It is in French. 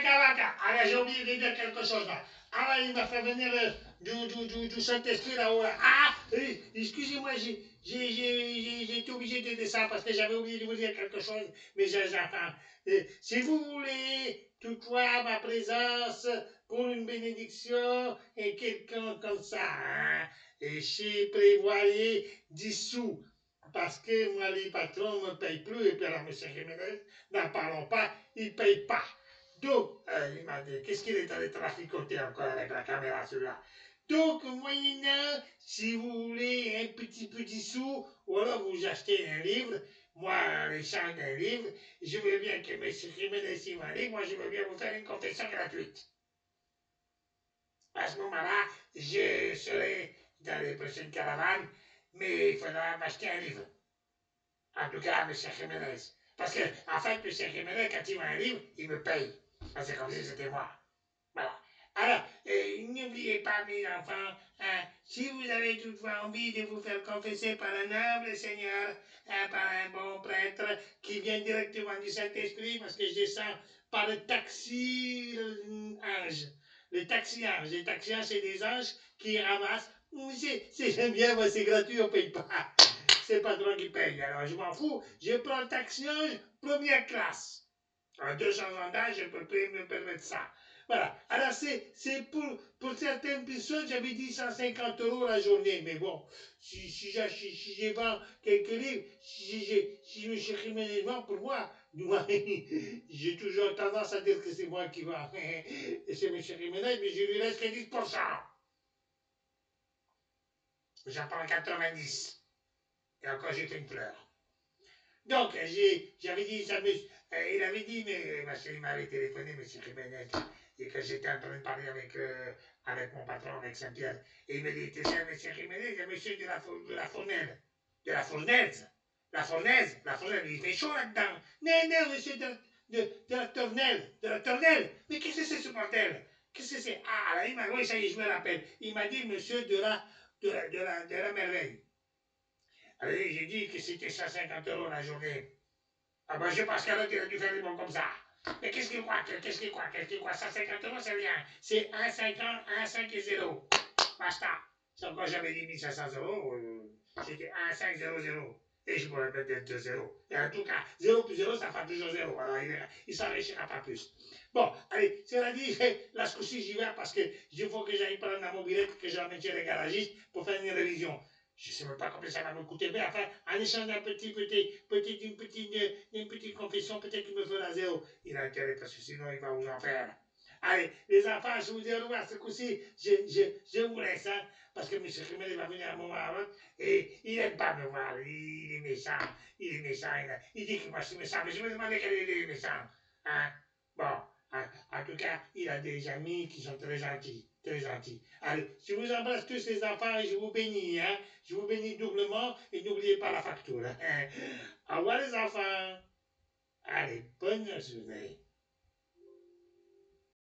Waka. Ah là, j'ai oublié de dire quelque chose là. Ah là, il m'a fait venir du Saint-Esprit là-haut. Là. Ah, excusez-moi, j'ai été obligé de dire ça parce que j'avais oublié de vous dire quelque chose, mais j'attends. Si vous voulez toutefois ma présence pour une bénédiction et quelqu'un comme ça, hein, et chez prévoyez 10 sous. Parce que moi, les patrons ne me payent plus, et puis alors, M. Jiménez, n'en parlons pas, il ne paye pas. Donc, il m'a dit, qu'est-ce qu'il est allé traficoter encore avec la caméra, celui-là? Donc, moyennant, si vous voulez un petit sou, ou alors vous achetez un livre, moi, en échange d'un livre, je veux bien que M. Jiménez s'y m'en moi, je veux bien vous faire une confession gratuite. À ce moment-là, je serai dans les prochaines caravanes, mais il faudra m'acheter un livre. En tout cas, M. Jiménez. Parce que, en fait, M. Jiménez, quand il vend un livre, il me paye. Parce que comme si c'était moi. Voilà. Alors, n'oubliez pas, mes enfants, hein, si vous avez toutefois envie de vous faire confesser par un humble Seigneur, hein, par un bon prêtre qui vient directement du Saint-Esprit, parce que je descends par le taxi ange. Les taxi-anges. Les taxi-anges, c'est des anges qui ramassent. J'aime bien, moi, c'est gratuit, on ne paye pas. C'est pas toi qui paye, alors je m'en fous. Je prends le taxi-ange première classe. À 200 ans d'âge, je ne peux plus me permettre ça. Voilà. Alors, c'est pour certaines personnes, j'avais dit 150 € la journée. Mais bon, si je vends quelques livres, si M. Jiménez vend pour moi, j'ai toujours tendance à dire que c'est moi qui vends. Et c'est M. Jiménez, mais je lui laisse que 10%. J'en prends 90. Et encore, j'ai fait une fleur. Donc, j'avais dit, il avait dit, mais parce qu'il m'avait téléphoné, M. Jiménez, et que j'étais en train de parler avec mon patron, avec Saint-Pierre, et il me dit, tu sais, M. Jiménez, il y a monsieur de la Fournaise, il fait chaud là-dedans. Non, monsieur de la Tournelle, mais qu'est-ce que c'est ce bordel? Qu'est-ce que c'est? Ah, là, il m'a, oui, ça y est, je me rappelle, il m'a dit, monsieur de la Merveille. Alors, j'ai dit que c'était 150 € la journée. Ah ben je pense qu'elle a dû faire des bons comme ça. Mais qu'est-ce qu'il croit? 150 € c'est rien. C'est 1,5 et 0. Basta. C'est encore j'avais dit 1500 €, c'était 1,500. Et je pourrais peut-être 2 0. Et en tout cas, 0 plus 0, ça fait toujours 0. Alors il s'enrichira pas plus. Bon, allez, cela dit, là ce coup-ci j'y vais parce qu'il faut que j'aille prendre la mobilette que j'ai emmène chez les garagistes pour faire une révision. Je ne sais même pas combien ça va me coûter, mais enfin, en échange d'une petite confession, peut-être qu'il me fera 0. Il a intérêt parce que sinon il va vous en faire. Allez, les enfants, je vous dis au revoir. Ce coup-ci, je vous laisse, hein, parce que M. Jiménez va venir à un moment avant et il n'aime pas me voir. Il est méchant. Il dit que moi je suis méchant, mais je me demandais quel est méchant. Hein? Bon, en tout cas, il a des amis qui sont très gentils. Très gentils. Allez, je vous embrasse tous les enfants et je vous bénis. Hein? Je vous bénis doublement et n'oubliez pas la facture. Hein? Au revoir les enfants. Allez, bonne journée.